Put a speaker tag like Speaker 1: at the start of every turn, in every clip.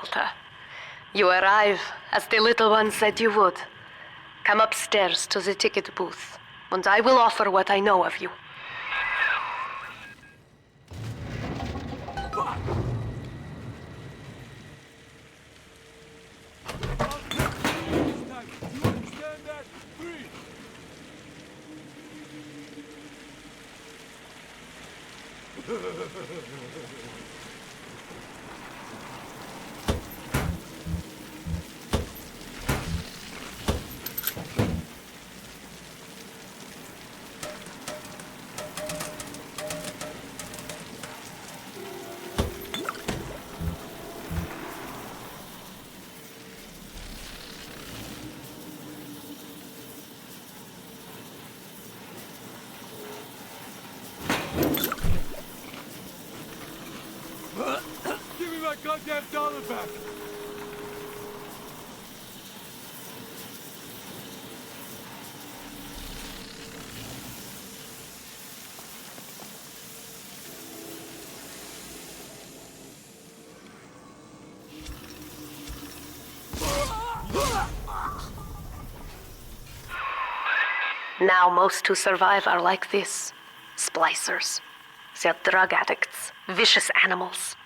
Speaker 1: Delta. You arrive as the little one said you would. Come upstairs to the ticket booth, and I will offer what I know of you.
Speaker 2: Give me my goddamn dollar back!
Speaker 1: Now most who survive are like this. Splicers. They're drug addicts. Vicious animals.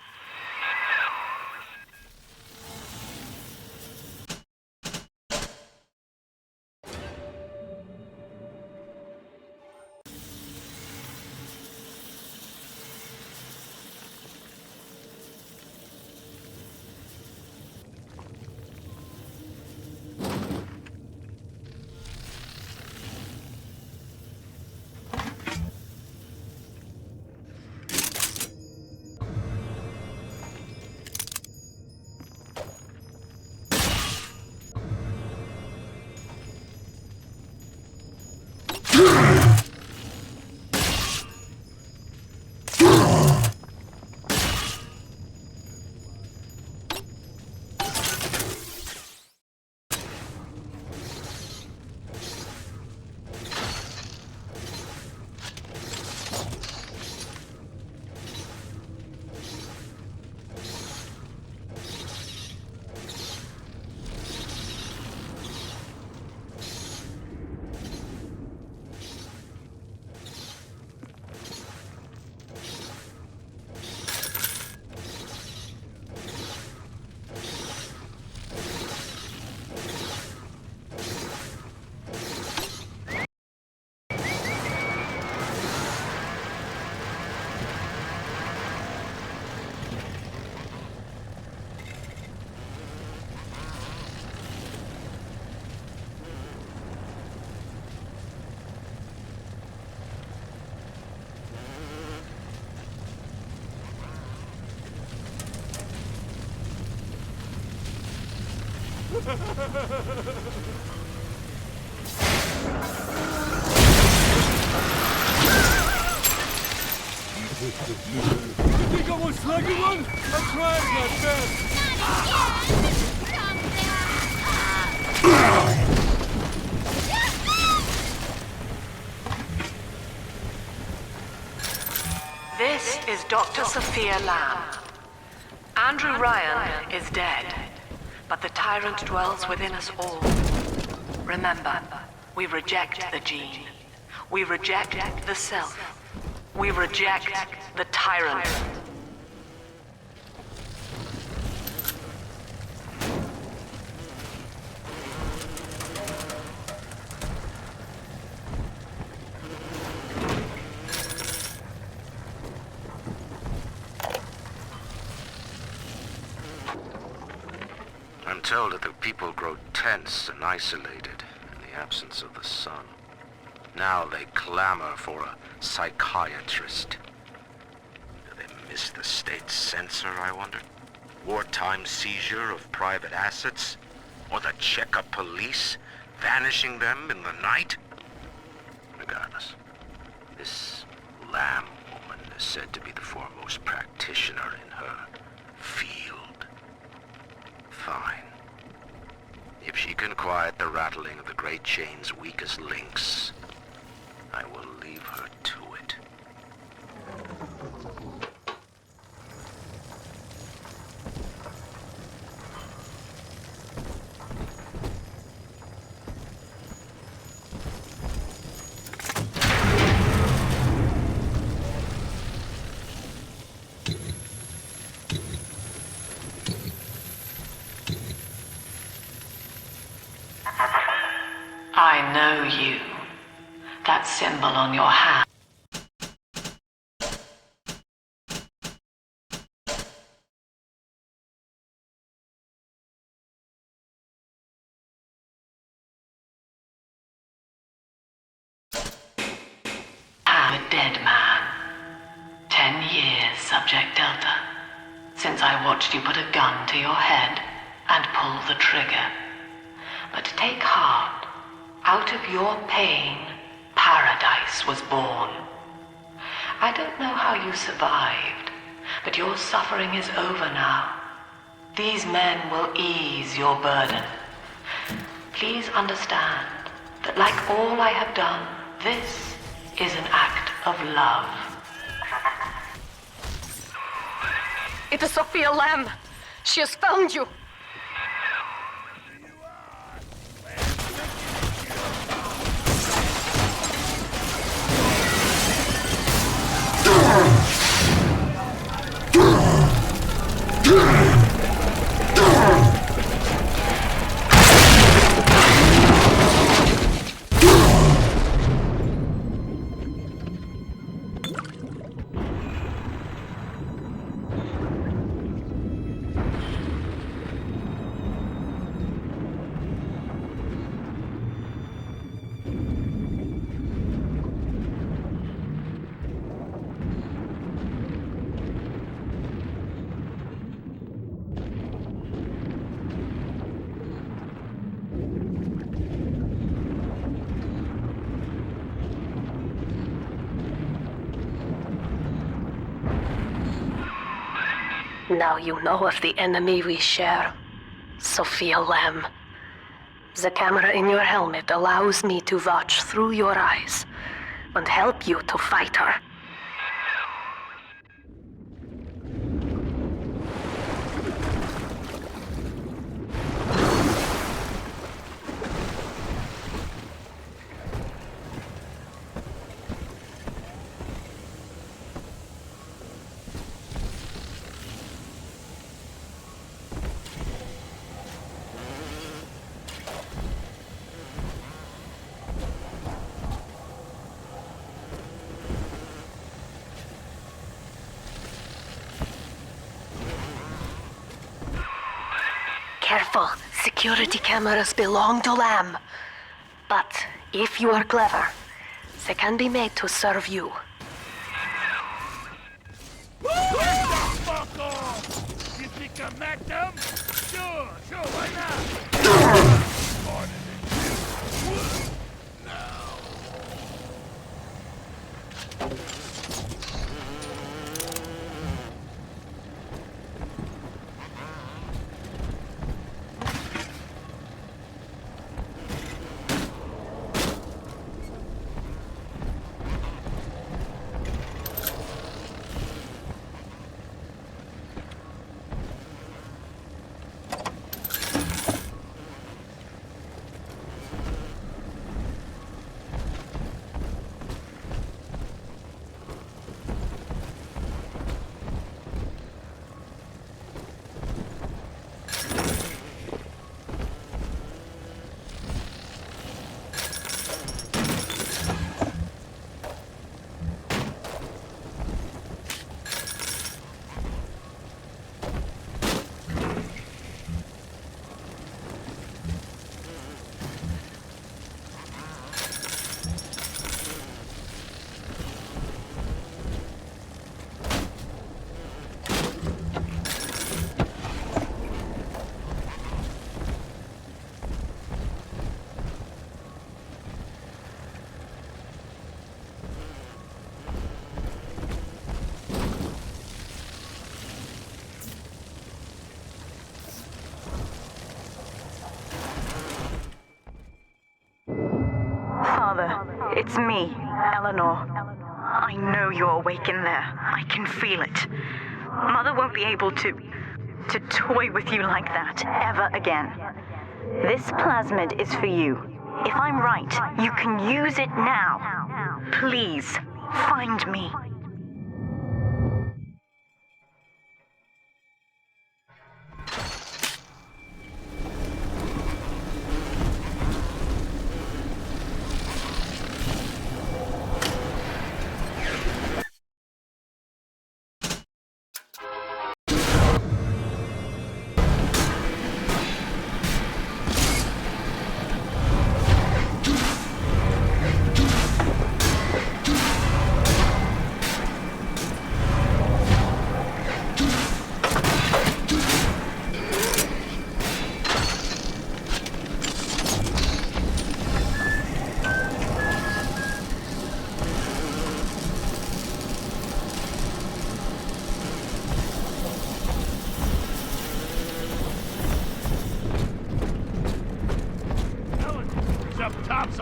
Speaker 2: You think I was slugging one? I'm trying my best.
Speaker 1: This is Dr. Sophia Lamb. Andrew Ryan is dead, but the tyrant dwells within us all. Remember, we reject the gene. We reject the self. We reject the tyrant.
Speaker 3: I'm told that the people grow tense and isolated in the absence of the sun. Now they clamor for a psychiatrist. Do they miss the state censor, I wonder? Wartime seizure of private assets? Or the Cheka police vanishing them in the night? Regardless, this Lamb woman is said to be the foremost practitioner in her field. Fine. If she can quiet the rattling of the Great Chain's weakest links, I will leave her to it.
Speaker 1: you. That symbol on your hand. I'm a dead man. 10 years, Subject Delta, since I watched you put a gun to your head and pull the trigger. But take heart. Out of your pain, paradise was born. I don't know how you survived, but your suffering is over now. These men will ease your burden. Please understand that like all I have done, this is an act of love.
Speaker 4: It is Sophia Lamb. She has found you. Now you know of the enemy we share, Sophia Lamb. The camera in your helmet allows me to watch through your eyes and help you to fight her. Careful, security cameras belong to Lamb. But if you are clever, they can be made to serve you.
Speaker 2: Fuck off! You think I'm at them? Sure, why not? Smarter than you.
Speaker 5: It's me, Eleanor. I know you're awake in there. I can feel it. Mother won't be able to toy with you like that ever again. This plasmid is for you. If I'm right, you can use it now. Please, find me.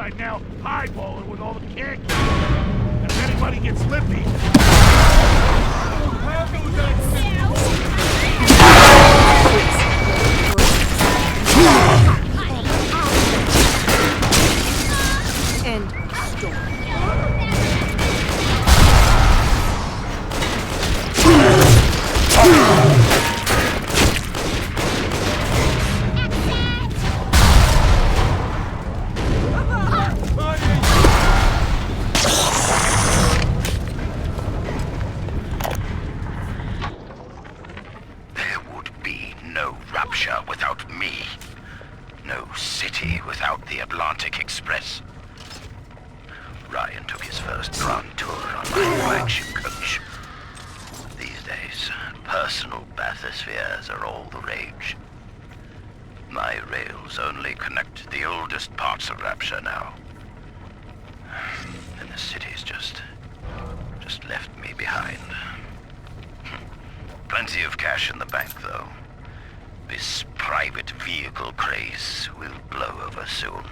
Speaker 2: outside now, highballing with all the kicks. And if anybody gets lippy...
Speaker 6: End story.
Speaker 3: There would be no Rapture without me. No city without the Atlantic Express. Ryan took his first grand tour on my flagship coach. These days, personal bathyspheres are all the rage. My rails only connect the oldest parts of Rapture now. And the city's just left me behind. Plenty of cash in the bank, though. This private vehicle craze will blow over soon.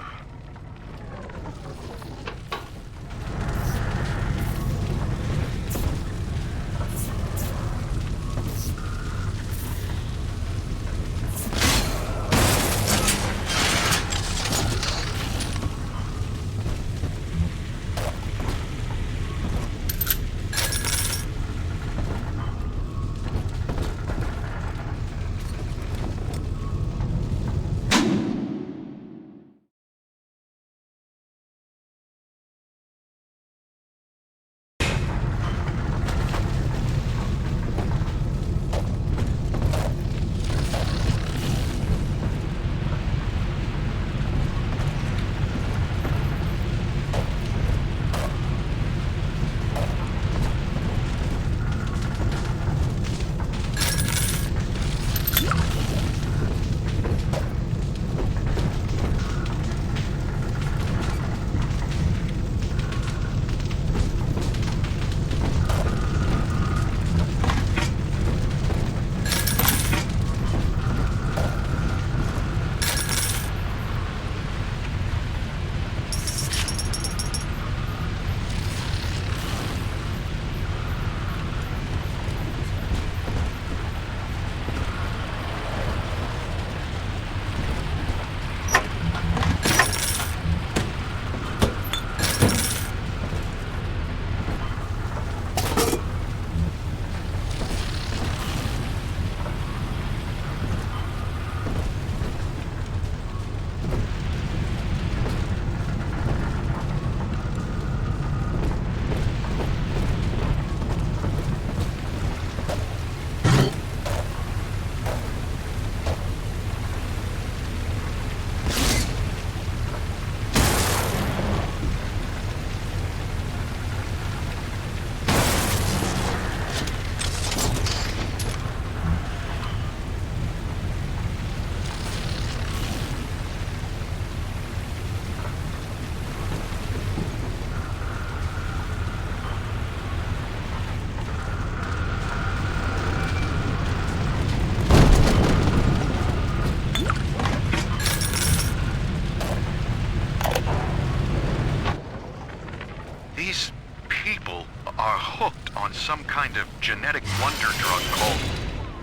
Speaker 7: Some kind of genetic wonder drug called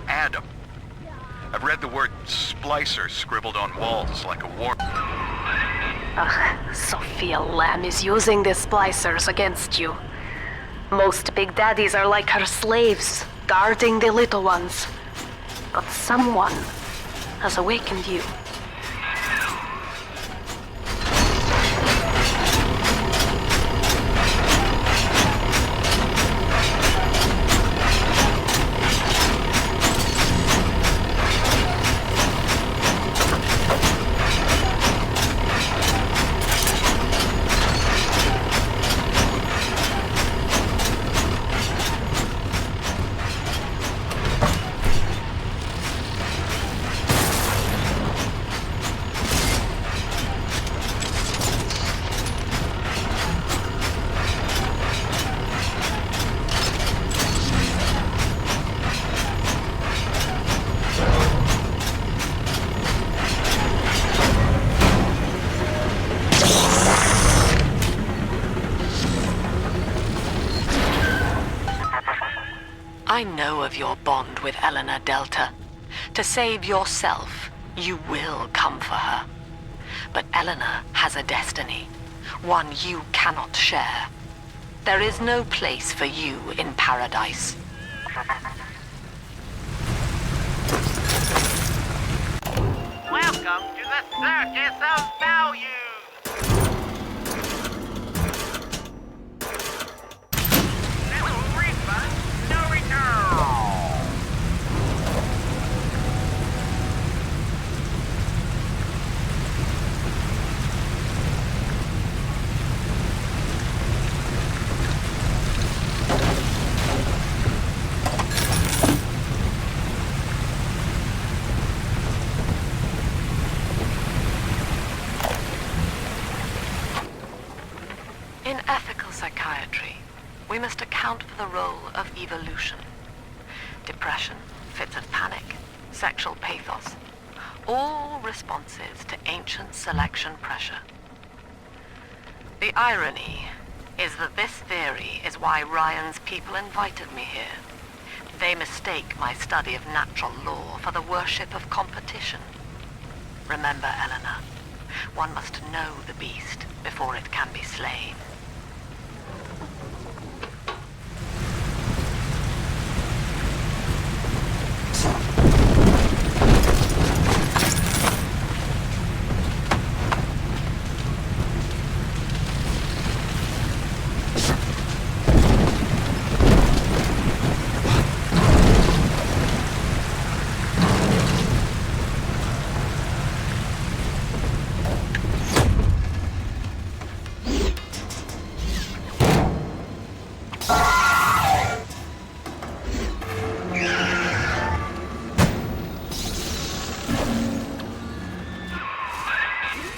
Speaker 7: Adam. I've read the word splicer scribbled on walls like a war...
Speaker 4: Sophia Lamb is using the splicers against you. Most big daddies are like her slaves, guarding the little ones. But someone has awakened you.
Speaker 1: I know of your bond with Eleanor Delta. To save yourself, you will come for her. But Eleanor has a destiny, one you cannot share. There is no place for you in paradise.
Speaker 8: Welcome to the Circus of Values! No refund, no return!
Speaker 1: In ethical psychiatry, we must account for the role of evolution. Depression, fits of panic, sexual pathos, all responses to ancient selection pressure. The irony is that this theory is why Ryan's people invited me here. They mistake my study of natural law for the worship of competition. Remember, Eleanor, one must know the beast before it can be slain.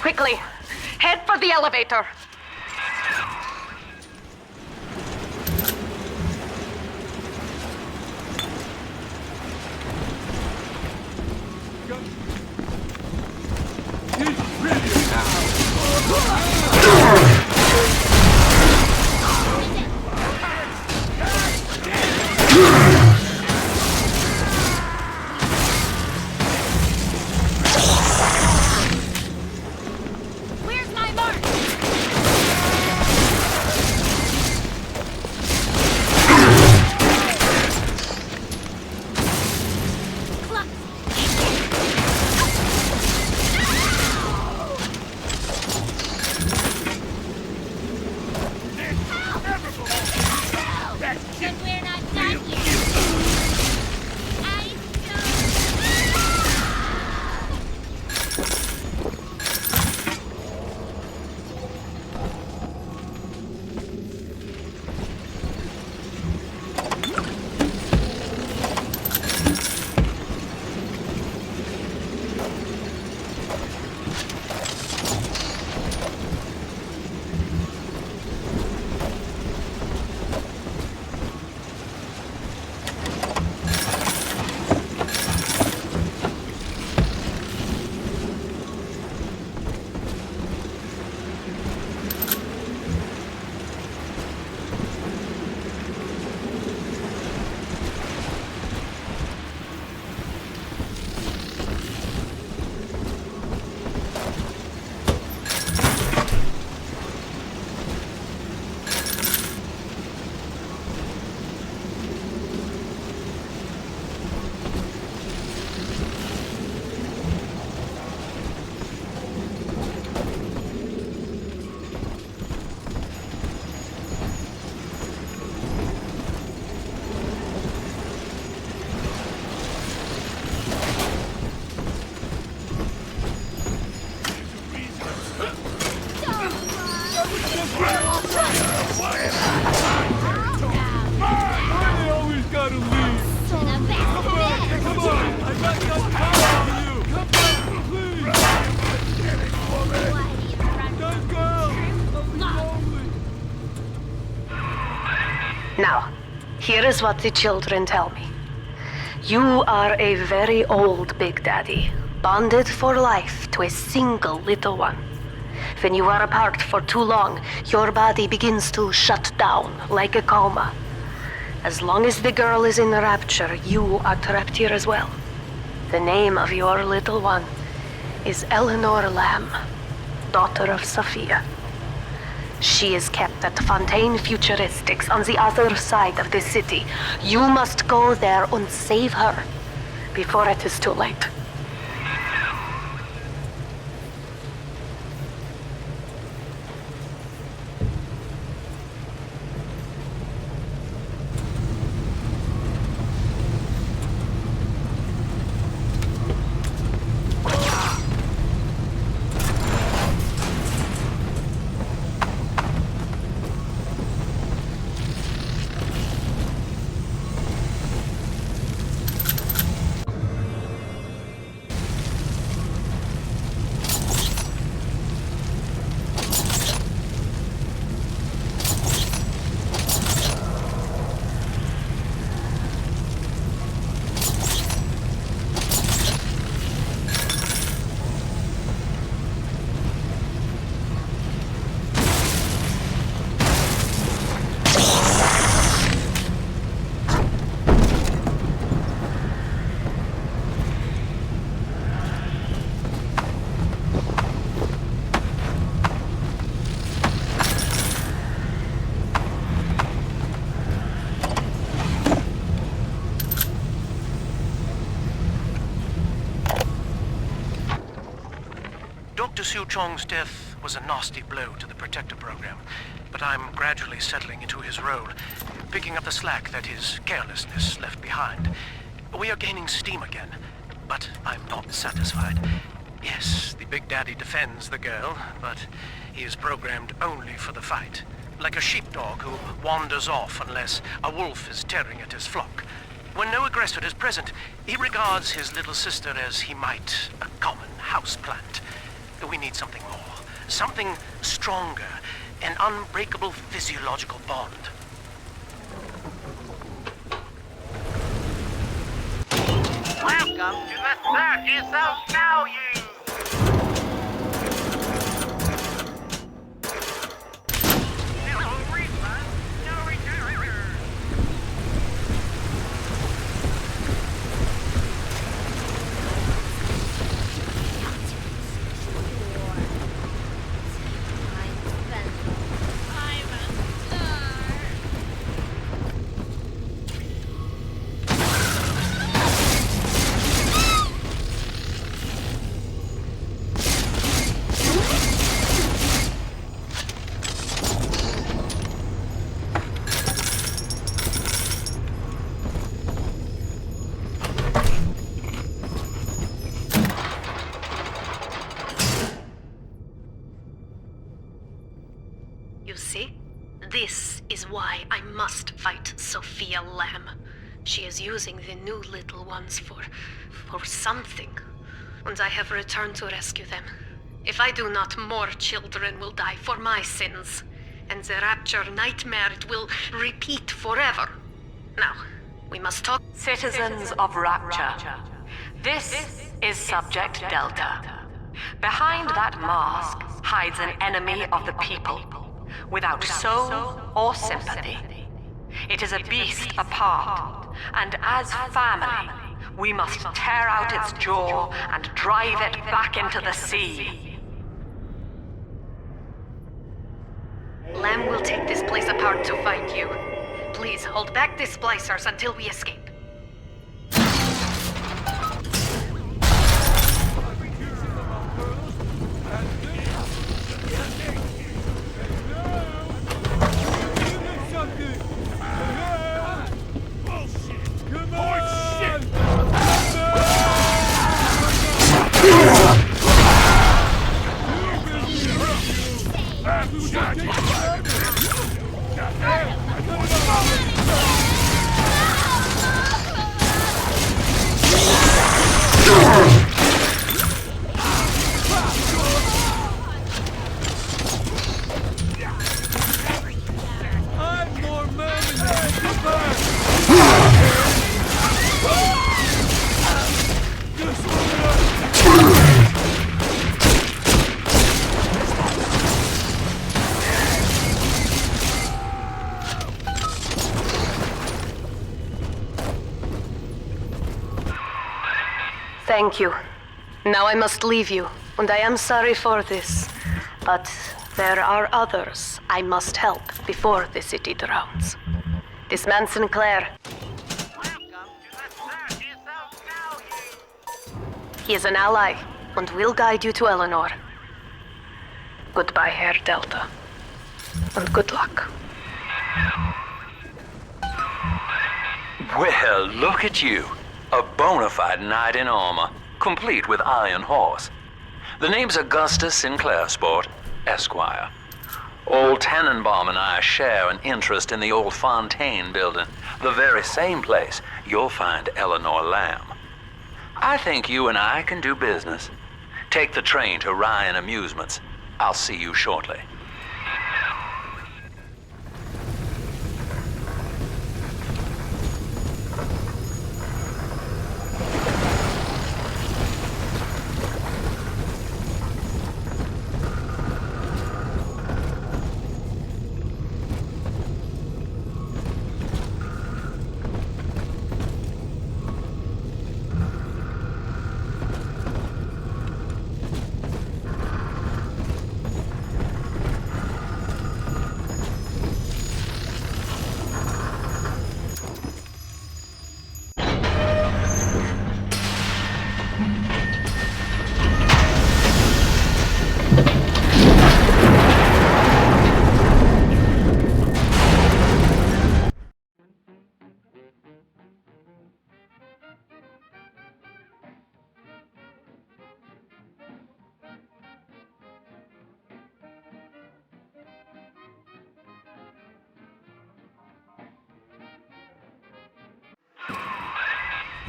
Speaker 4: Quickly, head for the elevator.
Speaker 6: Where's my mark? Then we're not done yet.
Speaker 4: Now, here is what the children tell me. You are a very old Big Daddy, bonded for life to a single little one. When you are apart for too long, your body begins to shut down like a coma. As long as the girl is in rapture, you are trapped here as well. The name of your little one is Eleanor Lamb, daughter of Sophia. She is kept at Fontaine Futuristics on the other side of the city. You must go there and save her before it is too late.
Speaker 9: Dr. Su Chong's death was a nasty blow to the Protector program, but I'm gradually settling into his role, picking up the slack that his carelessness left behind. We are gaining steam again, but I'm not satisfied. Yes, the Big Daddy defends the girl, but he is programmed only for the fight, like a sheepdog who wanders off unless a wolf is tearing at his flock. When no aggressor is present, he regards his little sister as he might a common houseplant. We need something more, something stronger, an unbreakable physiological bond.
Speaker 8: Welcome to the circus of value! No refund, no return.
Speaker 4: You see? This is why I must fight Sophia Lamb. She is using the new little ones for something. And I have returned to rescue them. If I do not, more children will die for my sins. And the rapture nightmare it will repeat forever. Now, we must talk.
Speaker 1: Citizens of Rapture, this is Subject Delta. Behind that mask hides an enemy of the people, without soul or sympathy. It is a beast apart, and as family, we must tear out its jaw and drive it back into the sea.
Speaker 4: Lamb will take this place apart to find you. Please hold back the splicers until we escape. Thank you. Now I must leave you, and I am sorry for this. But there are others I must help before the city drowns. This man Sinclair,
Speaker 8: Welcome to the circus of value.
Speaker 4: he is an ally, and will guide you to Eleanor. Goodbye, Herr Delta. And good luck.
Speaker 10: Well, look at you. A bona fide knight in armor, complete with iron horse. The name's Augustus Sinclair Sport, Esquire. Old Tannenbaum and I share an interest in the old Fontaine building, the very same place you'll find Eleanor Lamb. I think you and I can do business. Take the train to Ryan Amusements. I'll see you shortly.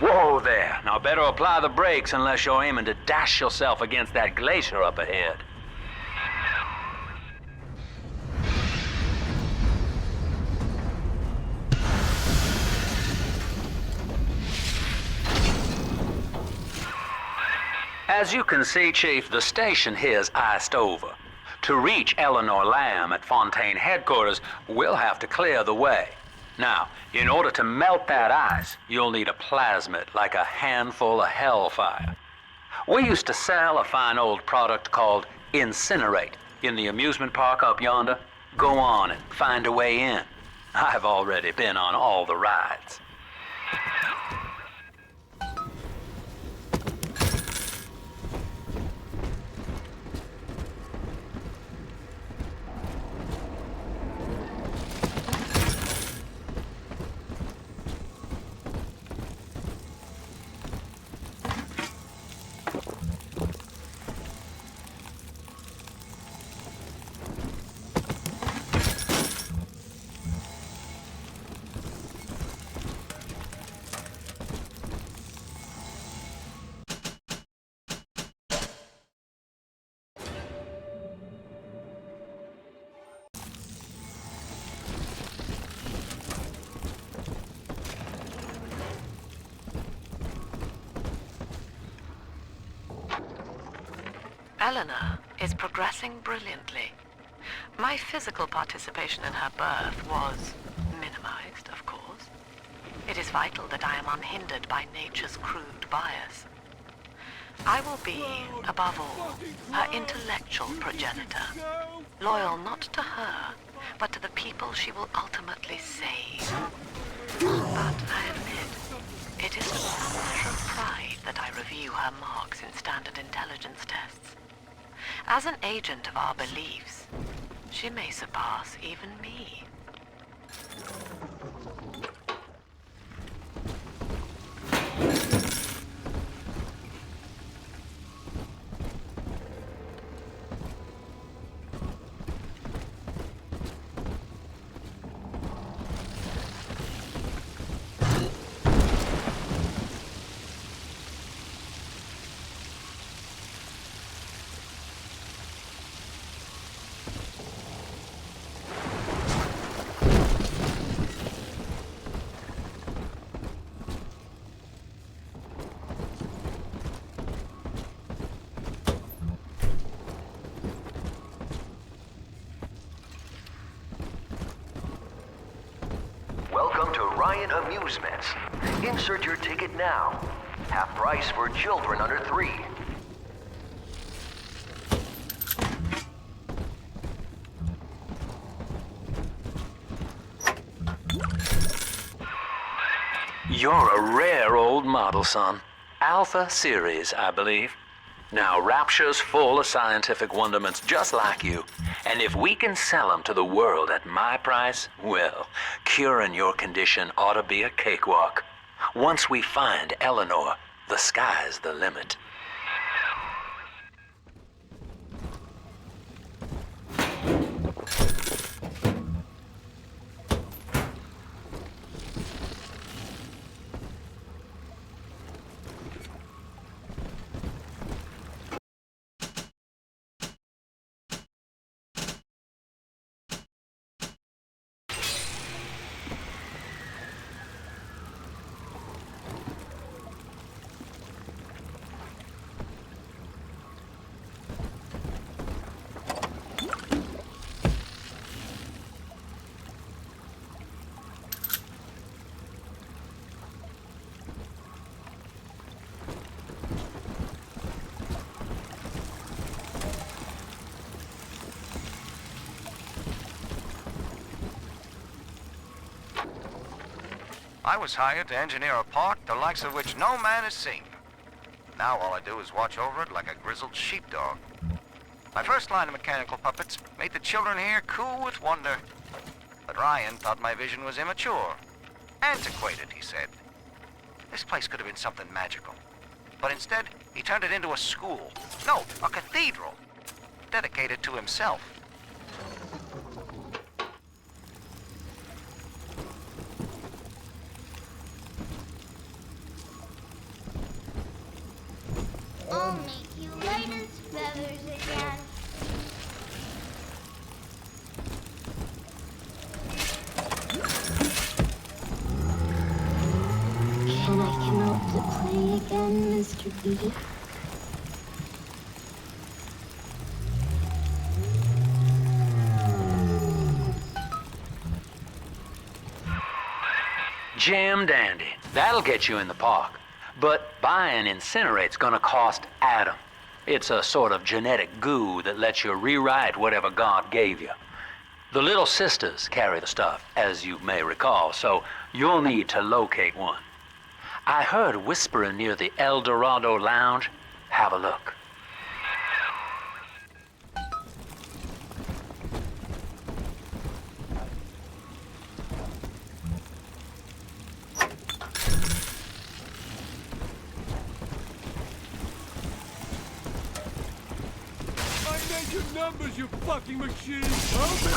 Speaker 10: Whoa there. Now better apply the brakes unless you're aiming to dash yourself against that glacier up ahead. As you can see, Chief, the station here's iced over. To reach Eleanor Lamb at Fontaine headquarters, we'll have to clear the way. Now, in order to melt that ice, you'll need a plasmid, like a handful of hellfire. We used to sell a fine old product called Incinerate in the amusement park up yonder. Go on and find a way in. I've already been on all the rides.
Speaker 1: Eleanor is progressing brilliantly. My physical participation in her birth was minimized, of course. It is vital that I am unhindered by nature's crude bias. I will be, above all, her intellectual progenitor, loyal not to her, but to the people she will ultimately save. But I admit, it is with some measure of pride that I review her marks in standard intelligence tests. As an agent of our beliefs, she may surpass even me.
Speaker 11: Welcome to Ryan Amusements. Insert your ticket now. Half price for children under 3.
Speaker 10: You're a rare old model, son. Alpha series, I believe. Now, Rapture's full of scientific wonderments just like you. And if we can sell them to the world at my price, well, curing your condition ought to be a cakewalk. Once we find Eleanor, the sky's the limit.
Speaker 3: I was hired to engineer a park the likes of which no man has seen. Now all I do is watch over it like a grizzled sheepdog. My first line of mechanical puppets made the children here cool with wonder. But Ryan thought my vision was immature. Antiquated, he said. This place could have been something magical. But instead, he turned it into a school. No, a cathedral. Dedicated to himself.
Speaker 6: I'll make you light as feathers again.
Speaker 12: Can I come out to play again, Mr. B?
Speaker 10: Jam dandy. That'll get you in the park. But buying Incinerate's gonna cost Adam. It's a sort of genetic goo that lets you rewrite whatever God gave you. The little sisters carry the stuff, as you may recall, so you'll need to locate one. I heard whispering near the El Dorado Lounge. Have a look.
Speaker 2: Numbers, you fucking machine! Open!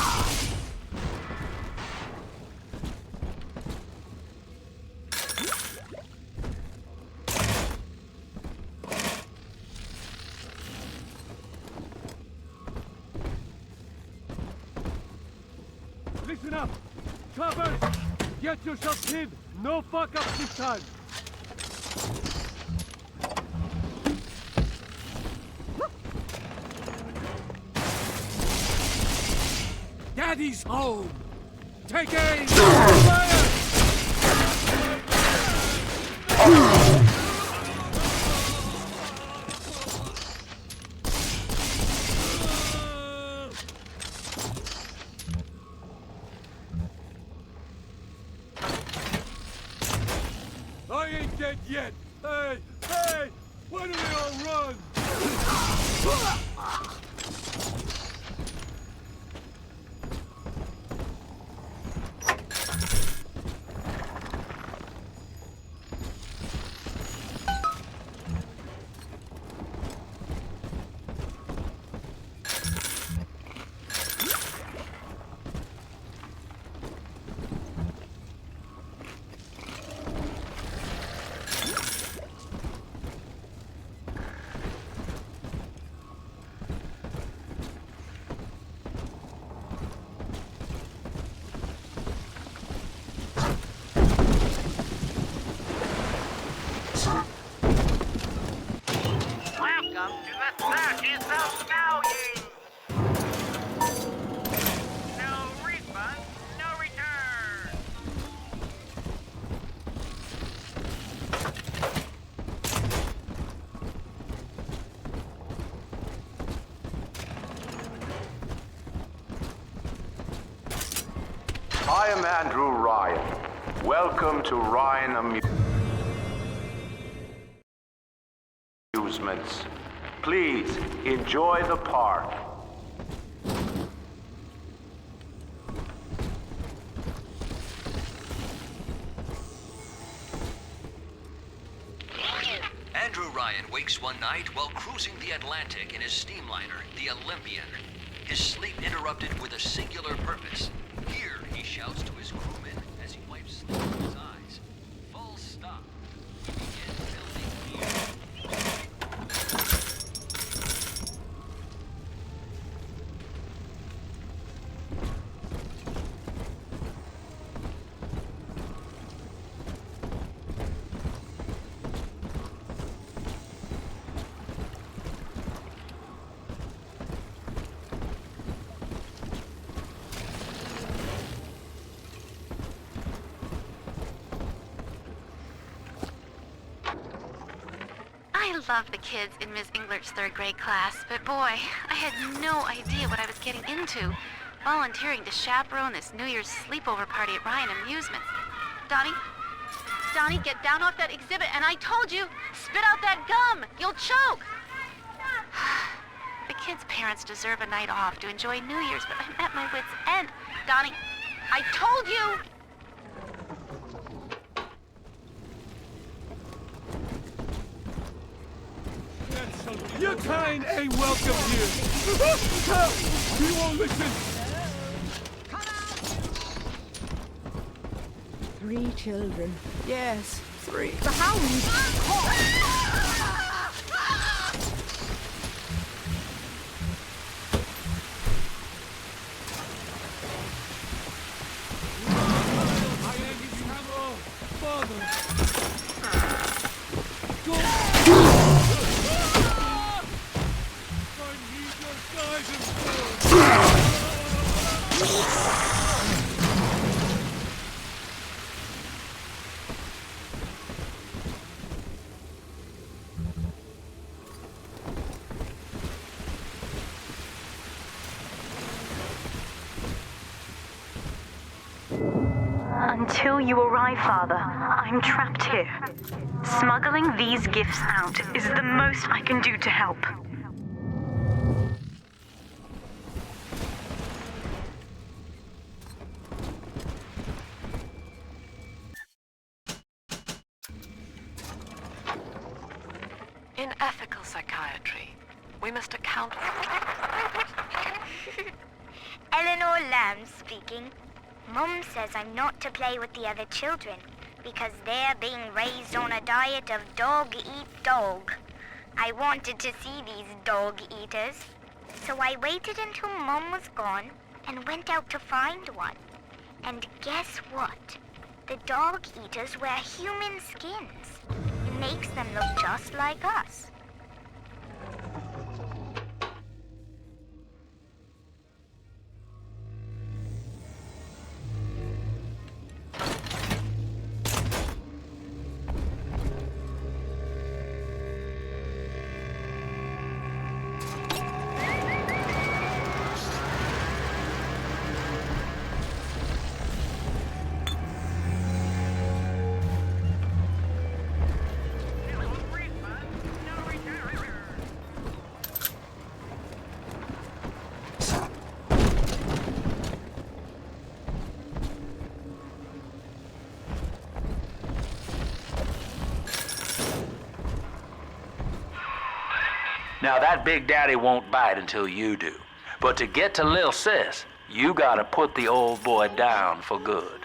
Speaker 2: Listen up! Cover! Get yourself hid! No fuck up this time! Daddy's home! Take aim! Fire! I ain't dead yet! Hey! Hey! Why do they all run?
Speaker 8: Welcome to the circus of value. No refund, no return.
Speaker 3: I am Andrew Ryan. Welcome to Ryan Amusements. Please enjoy the park.
Speaker 11: Andrew Ryan wakes one night while cruising the Atlantic in his steamliner, the Olympian. His sleep interrupted with a singular purpose. Here, he shouts to his crewmen as he wipes sleep from his eyes. Full stop. He begins building gear.
Speaker 13: I love the kids in Miss Englert's third grade class, but boy, I had no idea what I was getting into. Volunteering to chaperone this New Year's sleepover party at Ryan Amusements. Donnie, get down off that exhibit, and I told you, spit out that gum! You'll choke! The kids' parents deserve a night off to enjoy New Year's, but I'm at my wit's end. Donnie, I told you!
Speaker 2: Your kind ain't welcome here. You won't listen.
Speaker 14: 3 children. Yes, 3. The hounds!
Speaker 5: Until you arrive, Father, I'm trapped here. Smuggling these gifts out is the most I can do to help.
Speaker 1: In ethical psychiatry, we must account for...
Speaker 6: Eleanor Lamb speaking. Mum says I'm not to play with the other children because they're being raised on a diet of dog-eat-dog. I wanted to see these dog-eaters, so I waited until Mum was gone and went out to find one. And guess what? The dog-eaters wear human skins. It makes them look just like us.
Speaker 10: Now that Big Daddy won't bite until you do. But to get to Lil Sis, you gotta put the old boy down for good.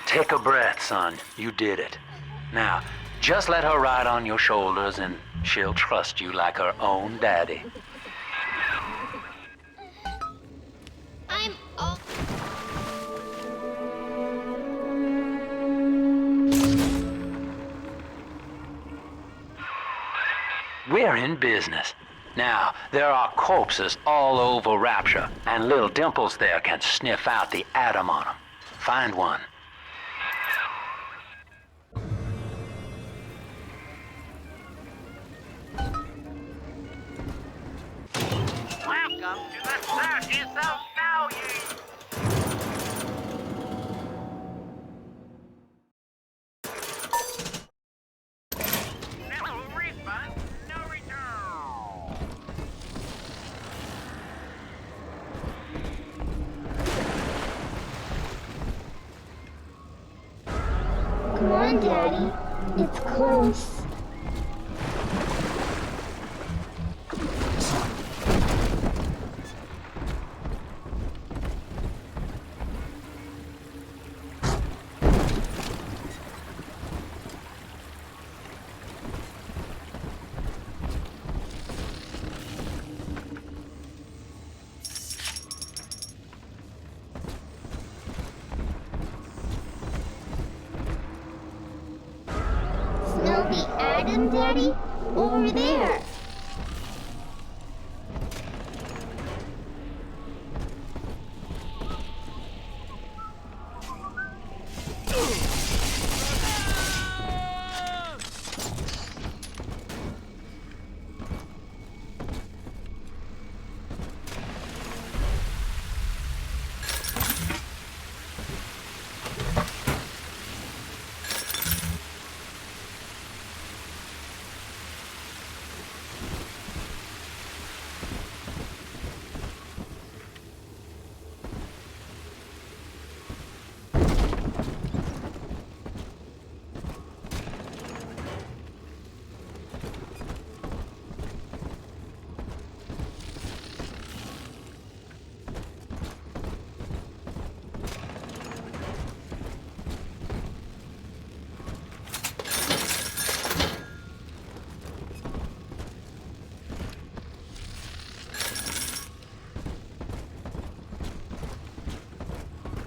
Speaker 10: Take a breath, son. You did it. Now, just let her ride on your shoulders and she'll trust you like her own daddy.
Speaker 6: I'm all...
Speaker 10: we're in business. Now, there are corpses all over Rapture, and little Dimples there can sniff out the atom on them. Find one.
Speaker 8: Welcome to the circus of value. No refund, no return.
Speaker 12: Come on, Daddy. It's close. Daddy, over there.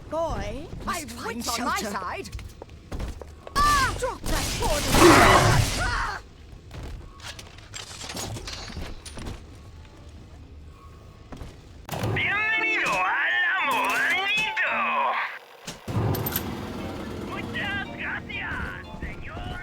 Speaker 14: Boy, I've wits on my side. Ah! Drop that sword! Ah!
Speaker 8: Bienvenido al amorito. Muchas gracias, señor.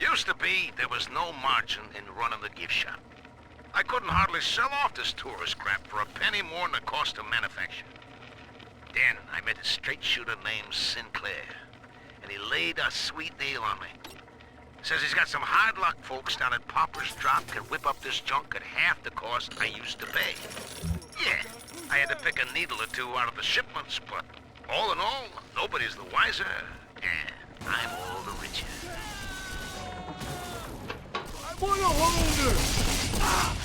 Speaker 3: Used to be, there was no margin in running the gift shop. I couldn't hardly sell off this tourist crap for a penny more than the cost of manufacture. Then I met a straight shooter named Sinclair, and he laid a sweet deal on me. Says he's got some hard luck folks down at Popper's Drop can whip up this junk at half the cost I used to pay. Yeah, I had to pick a needle or two out of the shipments, but all in all, nobody's the wiser, and I'm all the richer.
Speaker 2: I want to hold her! Ah!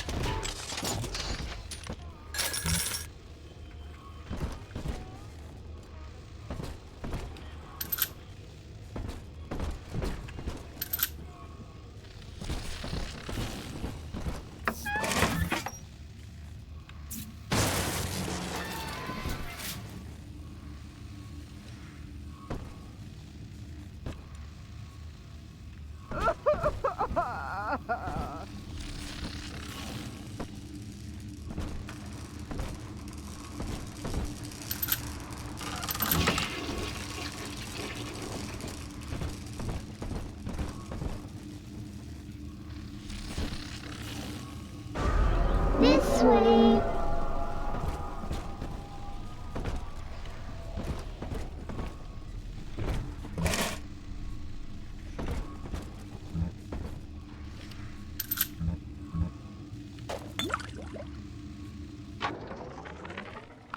Speaker 12: This way.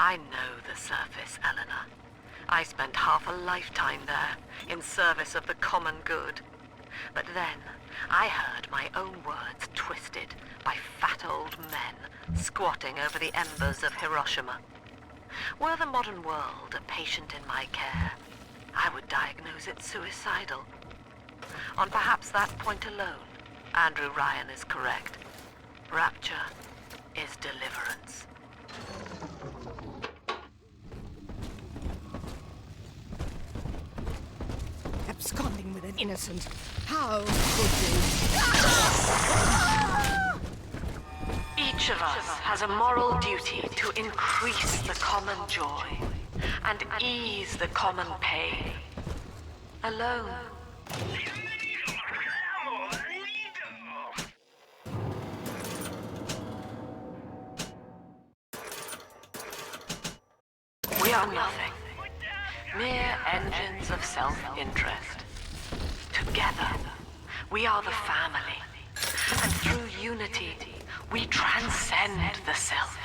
Speaker 1: I know the surface, Eleanor. I spent half a lifetime there, in service of the common good. But then, I heard my own words twisted by fat old men squatting over the embers of Hiroshima. Were the modern world a patient in my care, I would diagnose it suicidal. On perhaps that point alone, Andrew Ryan is correct. Rapture is deliverance.
Speaker 14: Absconding with an innocent. How could you?
Speaker 1: Each of us has a moral duty to increase the common joy and ease the common pain. Alone. We are nothing. Mere engines of self-interest. Together, we are the family. And through unity, we transcend the self.